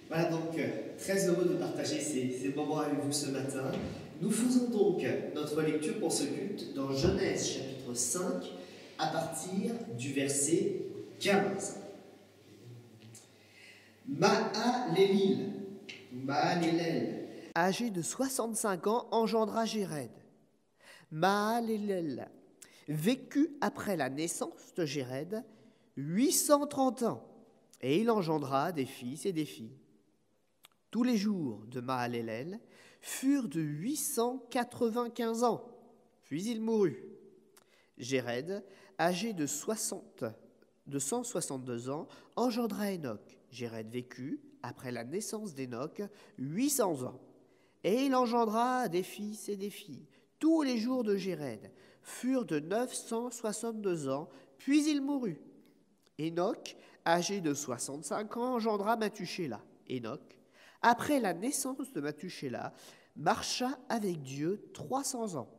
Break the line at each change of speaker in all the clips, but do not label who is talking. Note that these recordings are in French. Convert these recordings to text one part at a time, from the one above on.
Voilà donc, très heureux de partager ces moments avec vous ce matin. Nous faisons donc notre lecture pour ce culte dans Genèse chapitre 5 à partir du verset 15. Mahalélil, âgé de 65 ans, engendra Jéred. Mahalélel vécut après la naissance de Jéred 830 ans, et il engendra des fils et des filles. Tous les jours de Mahalélel furent de 895 ans, puis il mourut. Jéred, âgé de 162 ans, engendra Enoch. Jéred vécut, après la naissance d'Enoch, 800 ans, et il engendra des fils et des filles. Tous les jours de Jéred furent de 962 ans, puis il mourut. Enoch, âgé de 65 ans, engendra Mathusélah. Enoch, après la naissance de Mathusélah, marcha avec Dieu 300 ans,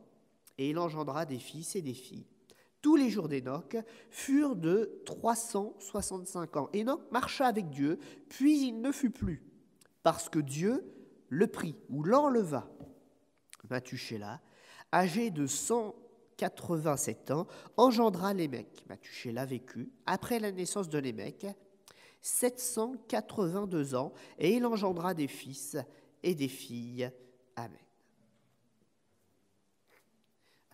et il engendra des fils et des filles. Tous les jours d'Enoch furent de 365 ans. Enoch marcha avec Dieu, puis il ne fut plus, parce que Dieu le prit ou l'enleva. Mathusélah, âgé de 187 ans, engendra Lémec. Mathusélah vécut, après la naissance de Lémec, 782 ans, et il engendra des fils et des filles. Amen.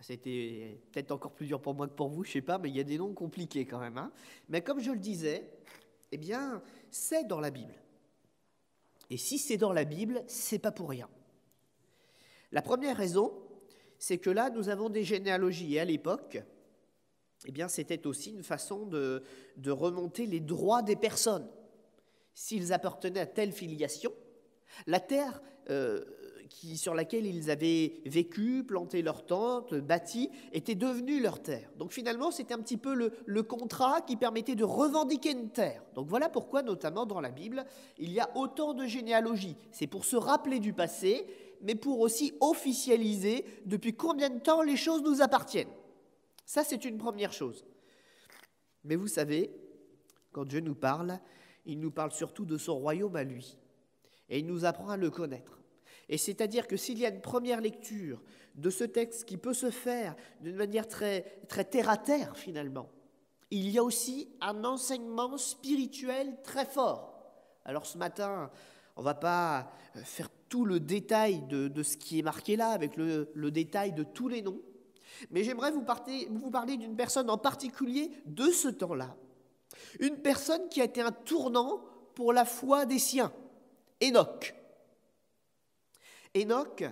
C'était peut-être encore plus dur pour moi que pour vous, je ne sais pas, mais il y a des noms compliqués quand même. Mais comme je le disais, eh bien, c'est dans la Bible. Et si c'est dans la Bible, c'est pas pour rien. La première raison, c'est que là, nous avons des généalogies. Et à l'époque, eh bien, c'était aussi une façon de remonter les droits des personnes. S'ils appartenaient à telle filiation, la terre sur laquelle ils avaient vécu, planté leur tente, bâti, était devenue leur terre. Donc finalement, c'était un petit peu le contrat qui permettait de revendiquer une terre. Donc voilà pourquoi, notamment dans la Bible, il y a autant de généalogies. C'est pour se rappeler du passé, mais pour aussi officialiser depuis combien de temps les choses nous appartiennent. Ça, c'est une première chose. Mais vous savez, quand Dieu nous parle, il nous parle surtout de son royaume à lui. Et il nous apprend à le connaître. Et c'est-à-dire que s'il y a une première lecture de ce texte qui peut se faire d'une manière très, très terre-à-terre finalement, il y a aussi un enseignement spirituel très fort. Alors ce matin, on ne va pas faire tout le détail de ce qui est marqué là, avec le détail de tous les noms, mais j'aimerais vous parler d'une personne en particulier de ce temps-là. Une personne qui a été un tournant pour la foi des siens, Enoch. Enoch,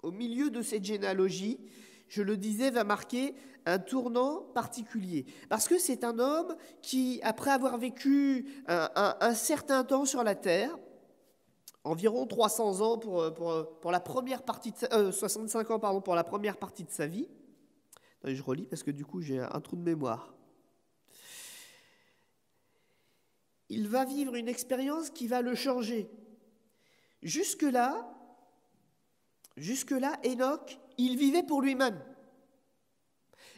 au milieu de cette généalogie, je le disais, va marquer un tournant particulier. Parce que c'est un homme qui, après avoir vécu un certain temps sur la terre, environ 300 ans pour la première partie de 65 ans pour la première partie de sa vie. Je relis parce que du coup j'ai un trou de mémoire. Il va vivre une expérience qui va le changer. Jusque-là, Enoch, il vivait pour lui-même.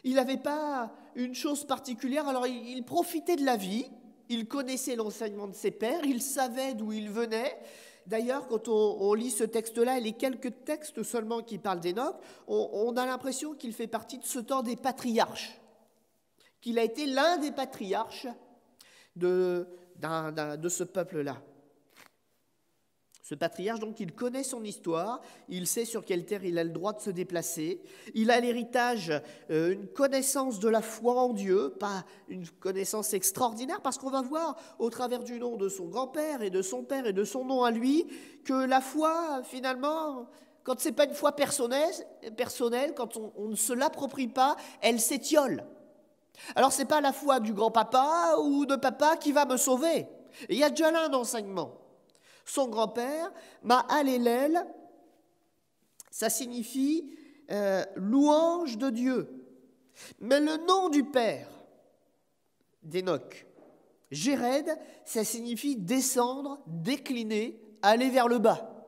Il n'avait pas une chose particulière, alors il profitait de la vie, il connaissait l'enseignement de ses pères, il savait d'où il venait. D'ailleurs, quand on lit ce texte-là et les quelques textes seulement qui parlent d'Enoch, on a l'impression qu'il fait partie de ce temps des patriarches, qu'il a été l'un des patriarches de ce peuple-là. Ce patriarche, donc, il connaît son histoire, il sait sur quelle terre il a le droit de se déplacer, il a l'héritage, une connaissance de la foi en Dieu, pas une connaissance extraordinaire, parce qu'on va voir au travers du nom de son grand-père et de son père et de son nom à lui, que la foi, finalement, quand ce n'est pas une foi personnelle, quand on ne se l'approprie pas, elle s'étiole. Alors ce n'est pas la foi du grand-papa ou de papa qui va me sauver. Et il y a déjà là un enseignement. Son grand-père, Mahalélel, ça signifie louange de Dieu. Mais le nom du père d'Enoch, Jéred, ça signifie descendre, décliner, aller vers le bas.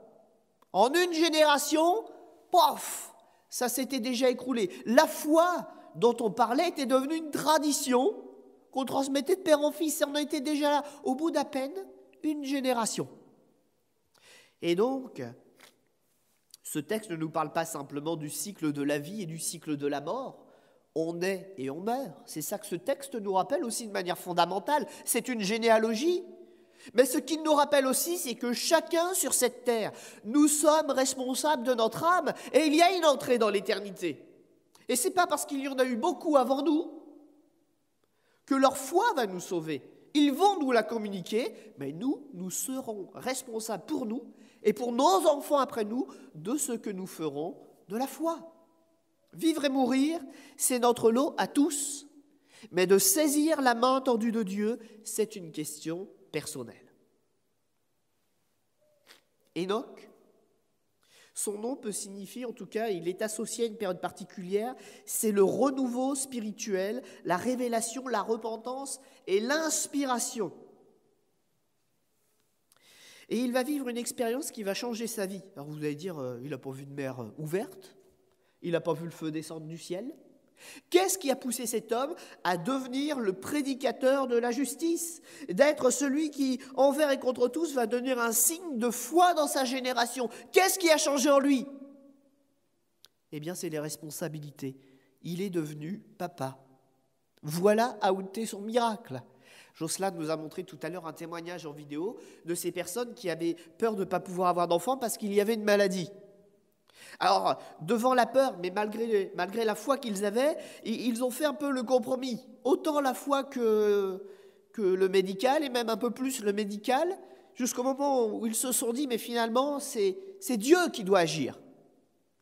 En une génération, pof, ça s'était déjà écroulé. La foi dont on parlait était devenue une tradition qu'on transmettait de père en fils. Et on était déjà là, au bout d'à peine une génération. Et donc, ce texte ne nous parle pas simplement du cycle de la vie et du cycle de la mort. On naît et on meurt. C'est ça que ce texte nous rappelle aussi de manière fondamentale. C'est une généalogie. Mais ce qu'il nous rappelle aussi, c'est que chacun sur cette terre, nous sommes responsables de notre âme et il y a une entrée dans l'éternité. Et ce n'est pas parce qu'il y en a eu beaucoup avant nous que leur foi va nous sauver. Ils vont nous la communiquer, mais nous serons responsables pour nous et pour nos enfants après nous de ce que nous ferons de la foi. Vivre et mourir, c'est notre lot à tous, mais de saisir la main tendue de Dieu, c'est une question personnelle. Enoch, son nom peut signifier, en tout cas, il est associé à une période particulière, c'est le renouveau spirituel, la révélation, la repentance et l'inspiration. Et il va vivre une expérience qui va changer sa vie. Alors vous allez dire, il n'a pas vu de mer ouverte, il n'a pas vu le feu descendre du ciel. Qu'est-ce qui a poussé cet homme à devenir le prédicateur de la justice, d'être celui qui, envers et contre tous, va devenir un signe de foi dans sa génération? Qu'est-ce qui a changé en lui? Eh bien, c'est les responsabilités. Il est devenu papa. Voilà a été son miracle. Jocelyn nous a montré tout à l'heure un témoignage en vidéo de ces personnes qui avaient peur de ne pas pouvoir avoir d'enfants parce qu'il y avait une maladie. Alors, devant la peur, mais malgré la foi qu'ils avaient, ils ont fait un peu le compromis. Autant la foi que le médical, et même un peu plus le médical, jusqu'au moment où ils se sont dit, mais finalement, c'est Dieu qui doit agir.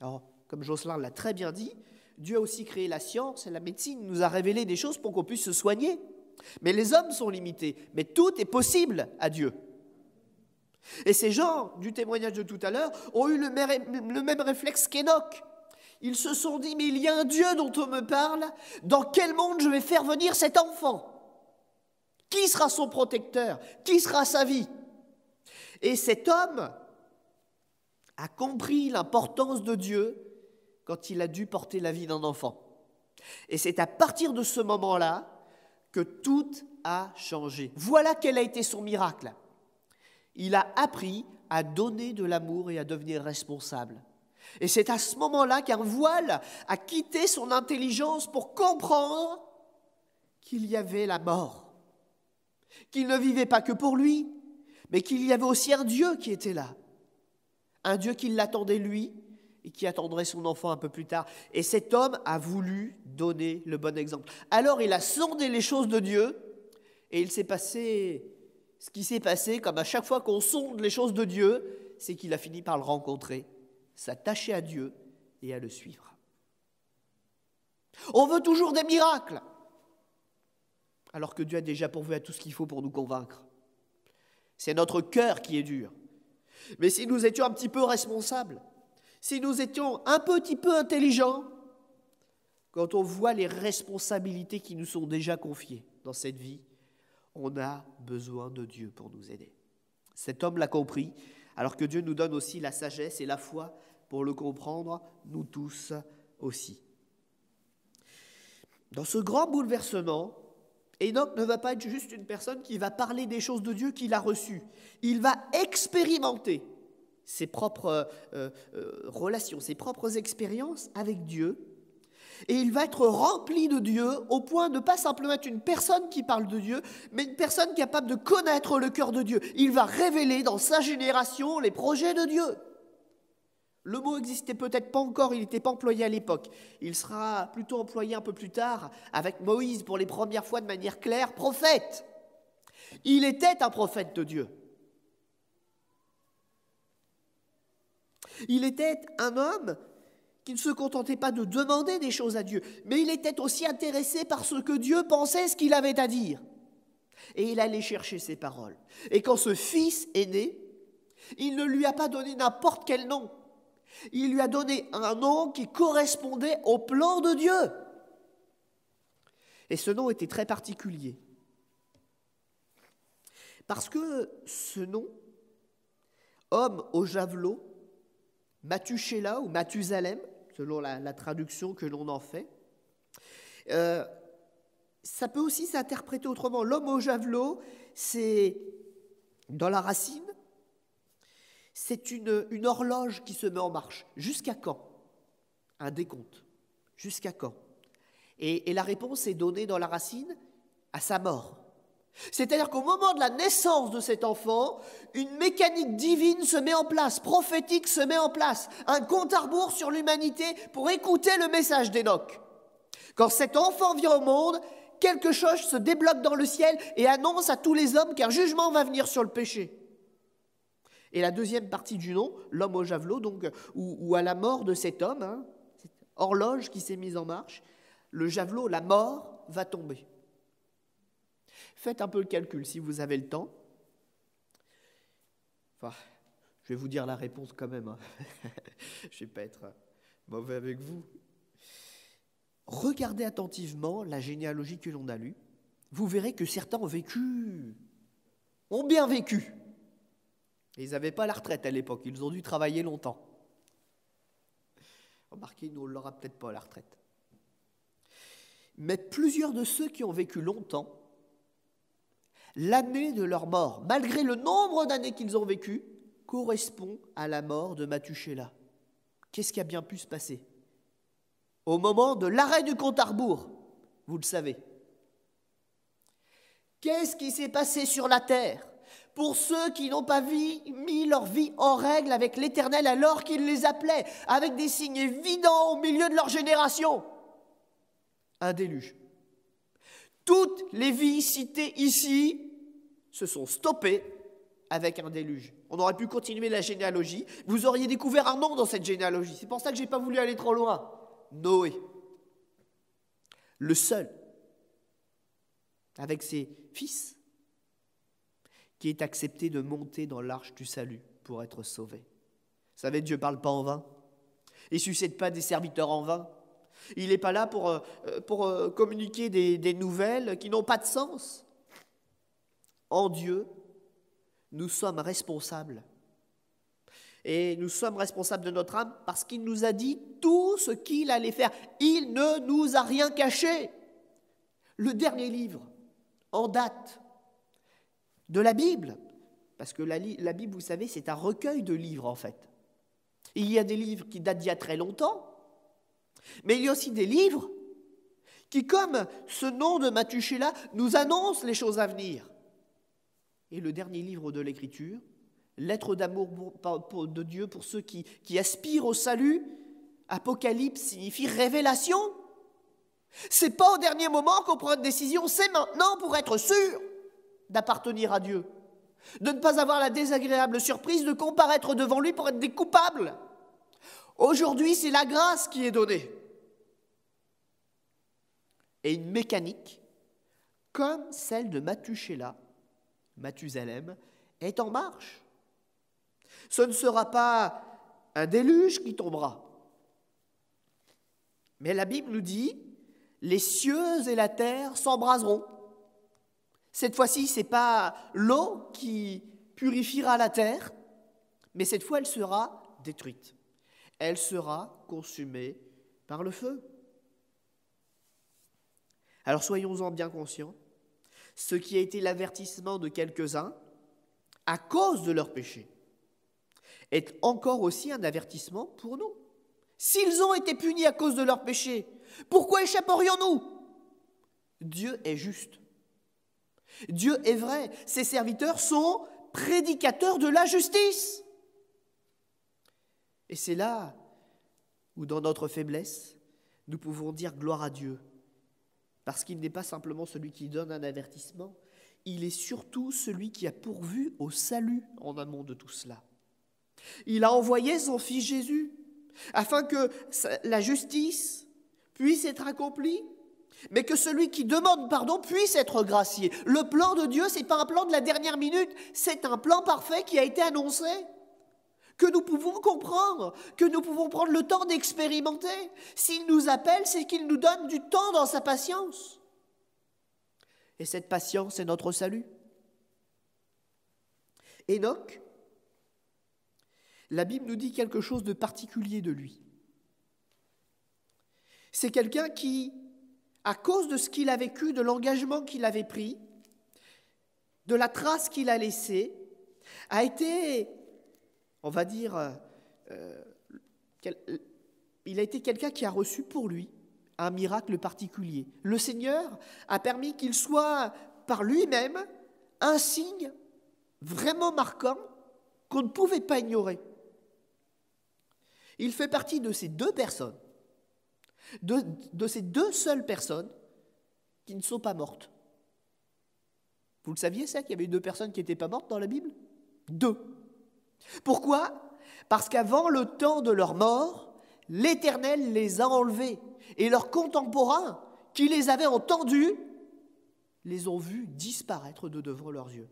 Alors, comme Jocelyn l'a très bien dit, Dieu a aussi créé la science et la médecine, nous a révélé des choses pour qu'on puisse se soigner. Mais les hommes sont limités, mais tout est possible à Dieu. Et ces gens, du témoignage de tout à l'heure, ont eu le même réflexe qu'Enoch. Ils se sont dit, mais il y a un Dieu dont on me parle, dans quel monde je vais faire venir cet enfant? Qui sera son protecteur? Qui sera sa vie? Et cet homme a compris l'importance de Dieu quand il a dû porter la vie d'un enfant. Et c'est à partir de ce moment-là que tout a changé. Voilà quel a été son miracle. Il a appris à donner de l'amour et à devenir responsable. Et c'est à ce moment-là qu'un voile a quitté son intelligence pour comprendre qu'il y avait la mort, qu'il ne vivait pas que pour lui, mais qu'il y avait aussi un Dieu qui était là, un Dieu qui l'attendait lui et qui attendrait son enfant un peu plus tard. Et cet homme a voulu donner le bon exemple. Alors il a sondé les choses de Dieu et il s'est passé ce qui s'est passé, comme à chaque fois qu'on sonde les choses de Dieu, c'est qu'il a fini par le rencontrer, s'attacher à Dieu et à le suivre. On veut toujours des miracles, alors que Dieu a déjà pourvu à tout ce qu'il faut pour nous convaincre. C'est notre cœur qui est dur. Mais si nous étions un petit peu responsables, si nous étions un petit peu intelligents, quand on voit les responsabilités qui nous sont déjà confiées dans cette vie, on a besoin de Dieu pour nous aider. Cet homme l'a compris, alors que Dieu nous donne aussi la sagesse et la foi pour le comprendre, nous tous aussi. Dans ce grand bouleversement, Enoch ne va pas être juste une personne qui va parler des choses de Dieu qu'il a reçues. Il va expérimenter ses propres relations, ses propres expériences avec Dieu. Et il va être rempli de Dieu au point de ne pas simplement être une personne qui parle de Dieu, mais une personne capable de connaître le cœur de Dieu. Il va révéler dans sa génération les projets de Dieu. Le mot n'existait peut-être pas encore, il n'était pas employé à l'époque. Il sera plutôt employé un peu plus tard avec Moïse pour les premières fois de manière claire, prophète. Il était un prophète de Dieu. Il était un homme qui ne se contentait pas de demander des choses à Dieu, mais il était aussi intéressé par ce que Dieu pensait, ce qu'il avait à dire. Et il allait chercher ses paroles. Et quand ce fils est né, il ne lui a pas donné n'importe quel nom. Il lui a donné un nom qui correspondait au plan de Dieu. Et ce nom était très particulier. Parce que ce nom, homme au javelot, Mathusélah ou Mathusalem, selon la traduction que l'on en fait, ça peut aussi s'interpréter autrement. L'homme au javelot, c'est Dans la racine, c'est une horloge qui se met en marche. Jusqu'à quand? Un décompte. Jusqu'à quand? Et la réponse est donnée dans la racine à sa mort. C'est-à-dire qu'au moment de la naissance de cet enfant, une mécanique divine se met en place, prophétique se met en place, un compte à rebours sur l'humanité pour écouter le message d'Enoch. Quand cet enfant vient au monde, quelque chose se débloque dans le ciel et annonce à tous les hommes qu'un jugement va venir sur le péché. Et la deuxième partie du nom, l'homme au javelot, donc, ou à la mort de cet homme, cette horloge qui s'est mise en marche, le javelot, la mort, va tomber. Faites un peu le calcul si vous avez le temps. Enfin, je vais vous dire la réponse quand même. Je ne vais pas être mauvais avec vous. Regardez attentivement la généalogie que l'on a lue. Vous verrez que certains ont bien vécu. Et ils n'avaient pas la retraite à l'époque, ils ont dû travailler longtemps. Remarquez, nous, on ne l'aura peut-être pas la retraite. Mais plusieurs de ceux qui ont vécu longtemps, l'année de leur mort, malgré le nombre d'années qu'ils ont vécu, correspond à la mort de Mathushéla. Qu'est-ce qui a bien pu se passer? Au moment de l'arrêt du compte à rebours, vous le savez. Qu'est-ce qui s'est passé sur la terre pour ceux qui n'ont pas mis leur vie en règle avec l'Éternel alors qu'il les appelait, avec des signes évidents au milieu de leur génération? Un déluge. Toutes les vies citées ici se sont stoppées avec un déluge. On aurait pu continuer la généalogie. Vous auriez découvert un nom dans cette généalogie. C'est pour ça que je n'ai pas voulu aller trop loin. Noé. Le seul, avec ses fils, qui est accepté de monter dans l'arche du salut pour être sauvé. Vous savez, Dieu ne parle pas en vain. Il ne suscite pas des serviteurs en vain. Il n'est pas là pour communiquer des nouvelles qui n'ont pas de sens. En Dieu, nous sommes responsables. Et nous sommes responsables de notre âme parce qu'il nous a dit tout ce qu'il allait faire. Il ne nous a rien caché. Le dernier livre en date de la Bible, parce que la Bible, vous savez, c'est un recueil de livres en fait. Il y a des livres qui datent d'il y a très longtemps, mais il y a aussi des livres qui, comme ce nom de Mathushéla, nous annoncent les choses à venir. Et le dernier livre de l'Écriture, lettre d'amour de Dieu pour ceux qui aspirent au salut, Apocalypse signifie révélation. C'est pas au dernier moment qu'on prend une décision, c'est maintenant pour être sûr d'appartenir à Dieu, de ne pas avoir la désagréable surprise de comparaître devant lui pour être des coupables. Aujourd'hui, c'est la grâce qui est donnée. Et une mécanique, comme celle de Mathusalem, est en marche. Ce ne sera pas un déluge qui tombera. Mais la Bible nous dit, les cieux et la terre s'embraseront. Cette fois-ci, ce n'est pas l'eau qui purifiera la terre, mais cette fois, elle sera détruite. Elle sera consumée par le feu. Alors soyons-en bien conscients, ce qui a été l'avertissement de quelques-uns, à cause de leur péché, est encore aussi un avertissement pour nous. S'ils ont été punis à cause de leur péché, pourquoi échapperions-nous? Dieu est juste. Dieu est vrai. Ses serviteurs sont prédicateurs de la justice. Et c'est là où, dans notre faiblesse, nous pouvons dire gloire à Dieu. Parce qu'il n'est pas simplement celui qui donne un avertissement, il est surtout celui qui a pourvu au salut en amont de tout cela. Il a envoyé son Fils Jésus afin que la justice puisse être accomplie, mais que celui qui demande pardon puisse être gracié. Le plan de Dieu, ce n'est pas un plan de la dernière minute, c'est un plan parfait qui a été annoncé, que nous pouvons comprendre, que nous pouvons prendre le temps d'expérimenter. S'il nous appelle, c'est qu'il nous donne du temps dans sa patience. Et cette patience est notre salut. Enoch, la Bible nous dit quelque chose de particulier de lui. C'est quelqu'un qui, à cause de ce qu'il a vécu, de l'engagement qu'il avait pris, de la trace qu'il a laissée, a été, on va dire, il a été quelqu'un qui a reçu pour lui un miracle particulier. Le Seigneur a permis qu'il soit par lui-même un signe vraiment marquant qu'on ne pouvait pas ignorer. Il fait partie de ces deux personnes, de ces deux seules personnes qui ne sont pas mortes. Vous le saviez ça, qu'il y avait deux personnes qui n'étaient pas mortes dans la Bible ? Deux. Pourquoi ? Parce qu'avant le temps de leur mort, l'Éternel les a enlevés. Et leurs contemporains, qui les avaient entendus, les ont vus disparaître de devant leurs yeux.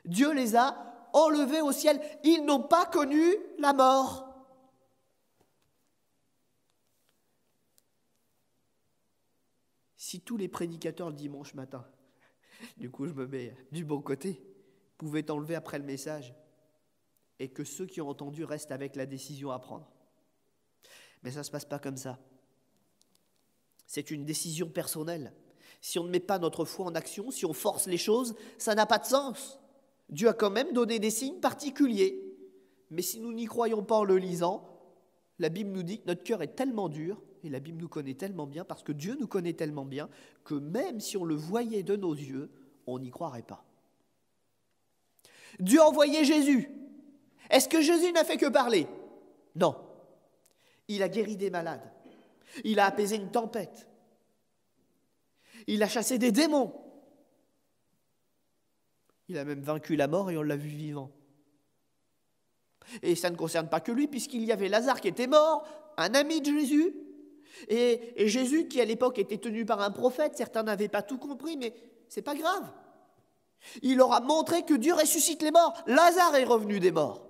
Dieu les a enlevés au ciel. Ils n'ont pas connu la mort. Si tous les prédicateurs le dimanche matin, du coup je me mets du bon côté, pouvaient t'enlever après le message, et que ceux qui ont entendu restent avec la décision à prendre. Mais ça ne se passe pas comme ça. C'est une décision personnelle. Si on ne met pas notre foi en action, si on force les choses, ça n'a pas de sens. Dieu a quand même donné des signes particuliers. Mais si nous n'y croyons pas en le lisant, la Bible nous dit que notre cœur est tellement dur, et la Bible nous connaît tellement bien, parce que Dieu nous connaît tellement bien, que même si on le voyait de nos yeux, on n'y croirait pas. Dieu a envoyé Jésus. Est-ce que Jésus n'a fait que parler ? Non. Il a guéri des malades. Il a apaisé une tempête. Il a chassé des démons. Il a même vaincu la mort et on l'a vu vivant. Et ça ne concerne pas que lui, puisqu'il y avait Lazare qui était mort, un ami de Jésus, et Jésus qui à l'époque était tenu par un prophète. Certains n'avaient pas tout compris, mais c'est pas grave. Il leur a montré que Dieu ressuscite les morts. Lazare est revenu des morts.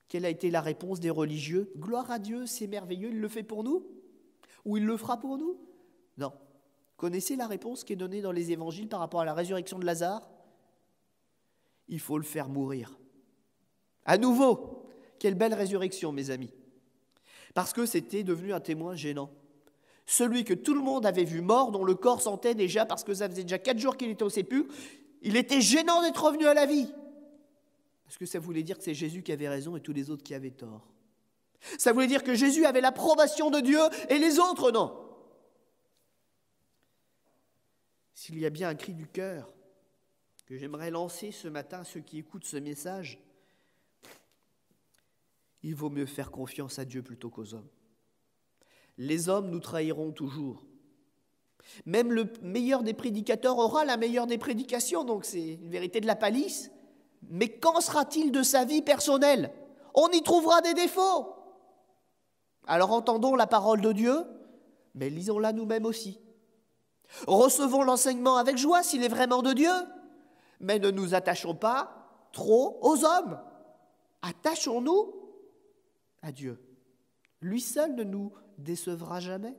Quelle a été la réponse des religieux ? Gloire à Dieu, c'est merveilleux, il le fait pour nous ? Ou il le fera pour nous ? Non. Connaissez la réponse qui est donnée dans les évangiles par rapport à la résurrection de Lazare ? Il faut le faire mourir. À nouveau, quelle belle résurrection, mes amis. Parce que c'était devenu un témoin gênant. Celui que tout le monde avait vu mort, dont le corps sentait déjà, parce que ça faisait déjà 4 jours qu'il était au sépulcre, il était gênant d'être revenu à la vie. Parce que ça voulait dire que c'est Jésus qui avait raison et tous les autres qui avaient tort. Ça voulait dire que Jésus avait l'approbation de Dieu et les autres non. S'il y a bien un cri du cœur que j'aimerais lancer ce matin à ceux qui écoutent ce message, il vaut mieux faire confiance à Dieu plutôt qu'aux hommes. Les hommes nous trahiront toujours. Même le meilleur des prédicateurs aura la meilleure des prédications, donc c'est une vérité de la palisse. Mais qu'en sera-t-il de sa vie personnelle ? On y trouvera des défauts. Alors entendons la parole de Dieu, mais lisons-la nous-mêmes aussi. Recevons l'enseignement avec joie s'il est vraiment de Dieu, mais ne nous attachons pas trop aux hommes. Attachons-nous à Dieu. Lui seul ne nous décevra jamais.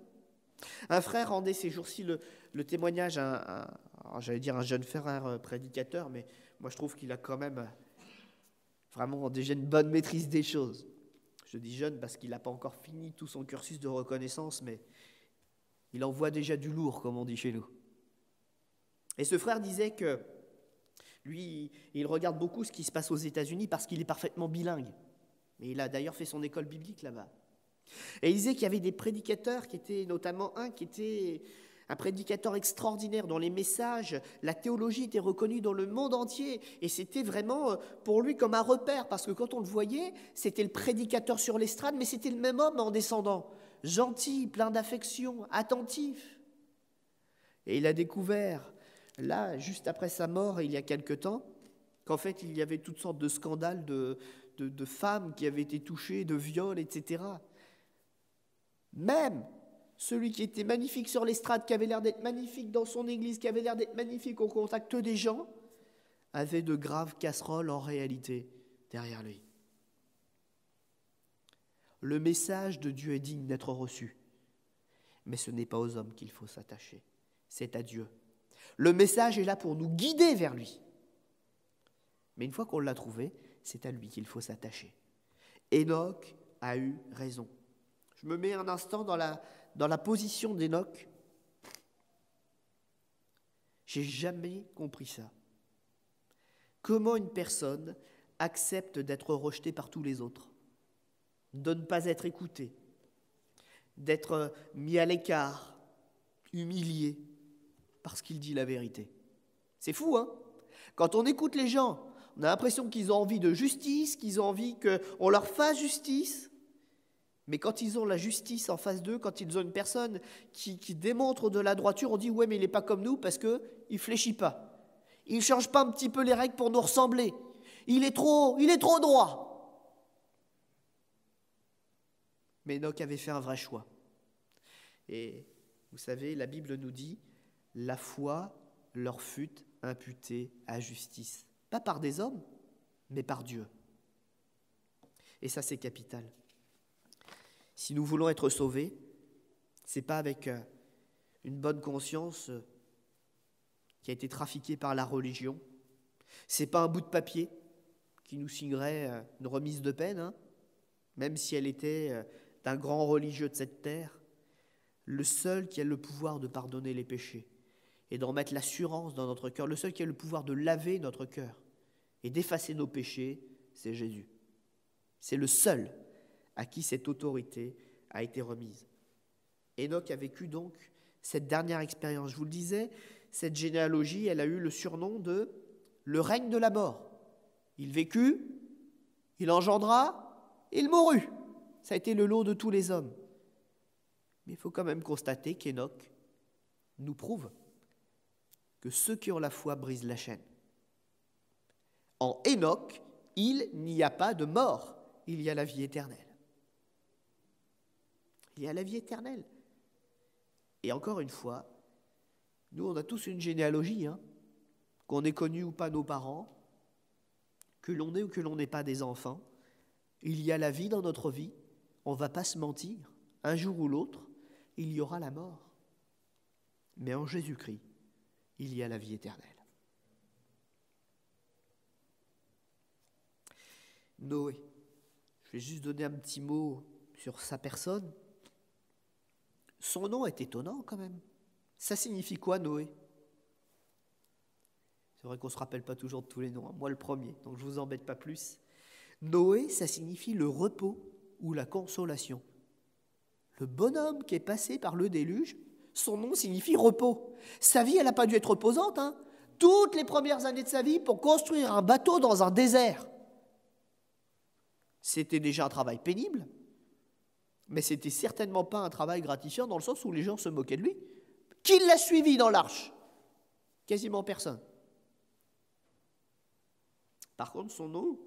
Un frère rendait ces jours-ci le témoignage j'allais dire un jeune frère prédicateur, mais moi je trouve qu'il a quand même vraiment déjà une bonne maîtrise des choses. Je dis jeune parce qu'il n'a pas encore fini tout son cursus de reconnaissance, mais il envoie déjà du lourd, comme on dit chez nous. Et ce frère disait que lui, il regarde beaucoup ce qui se passe aux États-Unis parce qu'il est parfaitement bilingue. Et il a d'ailleurs fait son école biblique là-bas. Et il disait qu'il y avait des prédicateurs qui étaient, notamment un qui était un prédicateur extraordinaire dont les messages, la théologie était reconnue dans le monde entier. Et c'était vraiment pour lui comme un repère, parce que quand on le voyait, c'était le prédicateur sur l'estrade, mais c'était le même homme en descendant, gentil, plein d'affection, attentif. Et il a découvert, là, juste après sa mort, il y a quelque temps, qu'en fait, il y avait toutes sortes de scandales de femmes qui avaient été touchées, de viols, etc. Même celui qui était magnifique sur l'estrade, qui avait l'air d'être magnifique dans son église, qui avait l'air d'être magnifique au contact des gens, avait de graves casseroles en réalité derrière lui. Le message de Dieu est digne d'être reçu, mais ce n'est pas aux hommes qu'il faut s'attacher, c'est à Dieu. Le message est là pour nous guider vers lui. Mais une fois qu'on l'a trouvé, c'est à lui qu'il faut s'attacher. Hénoch a eu raison. Je me mets un instant dans la position d'Hénoch. J'ai jamais compris ça. Comment une personne accepte d'être rejetée par tous les autres, de ne pas être écoutée, d'être mis à l'écart, humilié, parce qu'il dit la vérité. C'est fou, hein? Quand on écoute les gens, on a l'impression qu'ils ont envie de justice, qu'ils ont envie qu'on leur fasse justice. Mais quand ils ont la justice en face d'eux, quand ils ont une personne qui démontre de la droiture, on dit « ouais, mais il n'est pas comme nous parce qu'il ne fléchit pas. Il ne change pas un petit peu les règles pour nous ressembler. Il est trop droit. » Mais Enoch avait fait un vrai choix. Et vous savez, la Bible nous dit « la foi leur fut imputée à justice. » Pas par des hommes, mais par Dieu. Et ça, c'est capital. Si nous voulons être sauvés, ce n'est pas avec une bonne conscience qui a été trafiquée par la religion. Ce n'est pas un bout de papier qui nous signerait une remise de peine, hein, même si elle était d'un grand religieux de cette terre. Le seul qui a le pouvoir de pardonner les péchés et d'en mettre l'assurance dans notre cœur, le seul qui a le pouvoir de laver notre cœur et d'effacer nos péchés, c'est Jésus. C'est le seul à qui cette autorité a été remise. Enoch a vécu donc cette dernière expérience. Je vous le disais, cette généalogie, elle a eu le surnom de « le règne de la mort ». Il vécut, il engendra, il mourut. Ça a été le lot de tous les hommes. Mais il faut quand même constater qu'Enoch nous prouve que ceux qui ont la foi brisent la chaîne. En Enoch, il n'y a pas de mort, il y a la vie éternelle. Il y a la vie éternelle. Et encore une fois, nous on a tous une généalogie, hein, qu'on ait connu ou pas nos parents, que l'on ait ou que l'on n'ait pas des enfants. Il y a la vie dans notre vie, on ne va pas se mentir. Un jour ou l'autre, il y aura la mort. Mais en Jésus-Christ, il y a la vie éternelle. Noé, je vais juste donner un petit mot sur sa personne. Son nom est étonnant quand même. Ça signifie quoi, Noé? C'est vrai qu'on ne se rappelle pas toujours de tous les noms, hein. Moi le premier, donc je ne vous embête pas plus. Noé, ça signifie le repos ou la consolation. Le bonhomme qui est passé par le déluge, son nom signifie repos. Sa vie, elle n'a pas dû être reposante, hein. Toutes les premières années de sa vie pour construire un bateau dans un désert. C'était déjà un travail pénible, mais c'était certainement pas un travail gratifiant dans le sens où les gens se moquaient de lui. Qui l'a suivi dans l'arche? Quasiment personne. Par contre, son nom,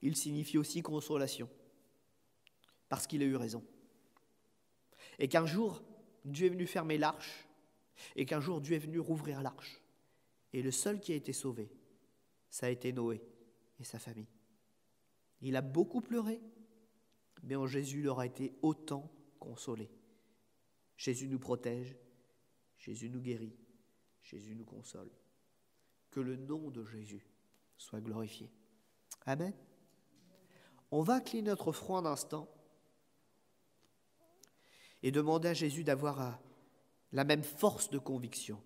il signifie aussi consolation, parce qu'il a eu raison. Et qu'un jour, Dieu est venu fermer l'arche, et qu'un jour, Dieu est venu rouvrir l'arche. Et le seul qui a été sauvé, ça a été Noé et sa famille. Il a beaucoup pleuré, mais en Jésus, il aura été autant consolé. Jésus nous protège, Jésus nous guérit, Jésus nous console. Que le nom de Jésus soit glorifié. Amen. On va incliner notre front un instant et demander à Jésus d'avoir la même force de conviction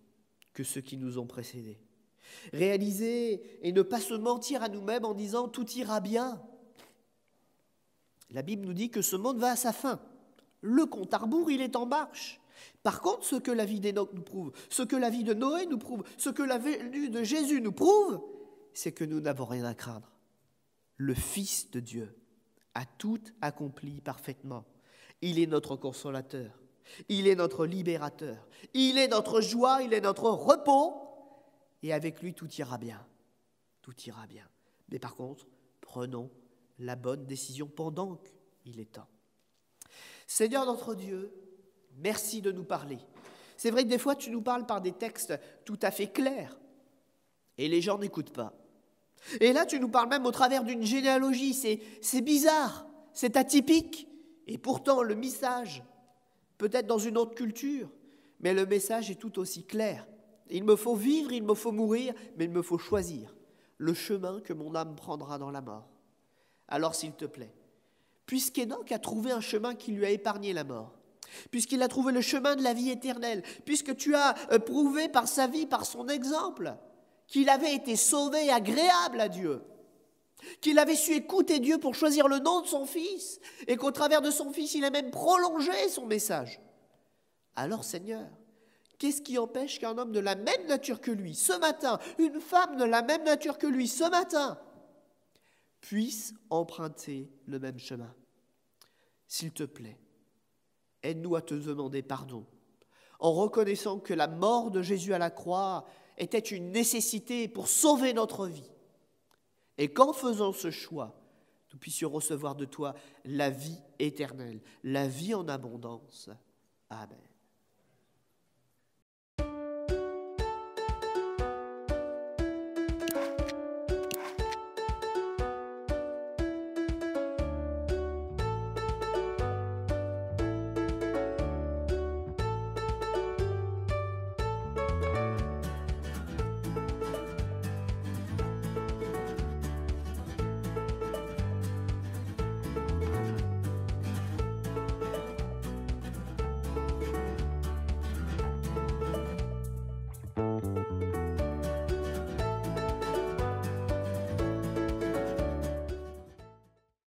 que ceux qui nous ont précédés. Réaliser et ne pas se mentir à nous-mêmes en disant « tout ira bien ». La Bible nous dit que ce monde va à sa fin. Le compte à rebours, il est en marche. Par contre, ce que la vie d'Enoch nous prouve, ce que la vie de Noé nous prouve, ce que la venue de Jésus nous prouve, c'est que nous n'avons rien à craindre. Le Fils de Dieu a tout accompli parfaitement. Il est notre consolateur, il est notre libérateur, il est notre joie, il est notre repos. Et avec lui, tout ira bien. Tout ira bien. Mais par contre, prenons la bonne décision pendant qu'il est temps. Seigneur notre Dieu, merci de nous parler. C'est vrai que des fois, tu nous parles par des textes tout à fait clairs et les gens n'écoutent pas. Et là, tu nous parles même au travers d'une généalogie. C'est bizarre, c'est atypique. Et pourtant, le message, peut-être dans une autre culture, mais le message est tout aussi clair. Il me faut vivre, il me faut mourir, mais il me faut choisir le chemin que mon âme prendra dans la mort. Alors, s'il te plaît, puisqu'Enoch a trouvé un chemin qui lui a épargné la mort, puisqu'il a trouvé le chemin de la vie éternelle, puisque tu as prouvé par sa vie, par son exemple, qu'il avait été sauvé et agréable à Dieu, qu'il avait su écouter Dieu pour choisir le nom de son Fils, et qu'au travers de son Fils, il a même prolongé son message. Alors, Seigneur, qu'est-ce qui empêche qu'un homme de la même nature que lui, ce matin, une femme de la même nature que lui, ce matin, puisse emprunter le même chemin? S'il te plaît, aide-nous à te demander pardon, en reconnaissant que la mort de Jésus à la croix était une nécessité pour sauver notre vie, et qu'en faisant ce choix, nous puissions recevoir de toi la vie éternelle, la vie en abondance. Amen.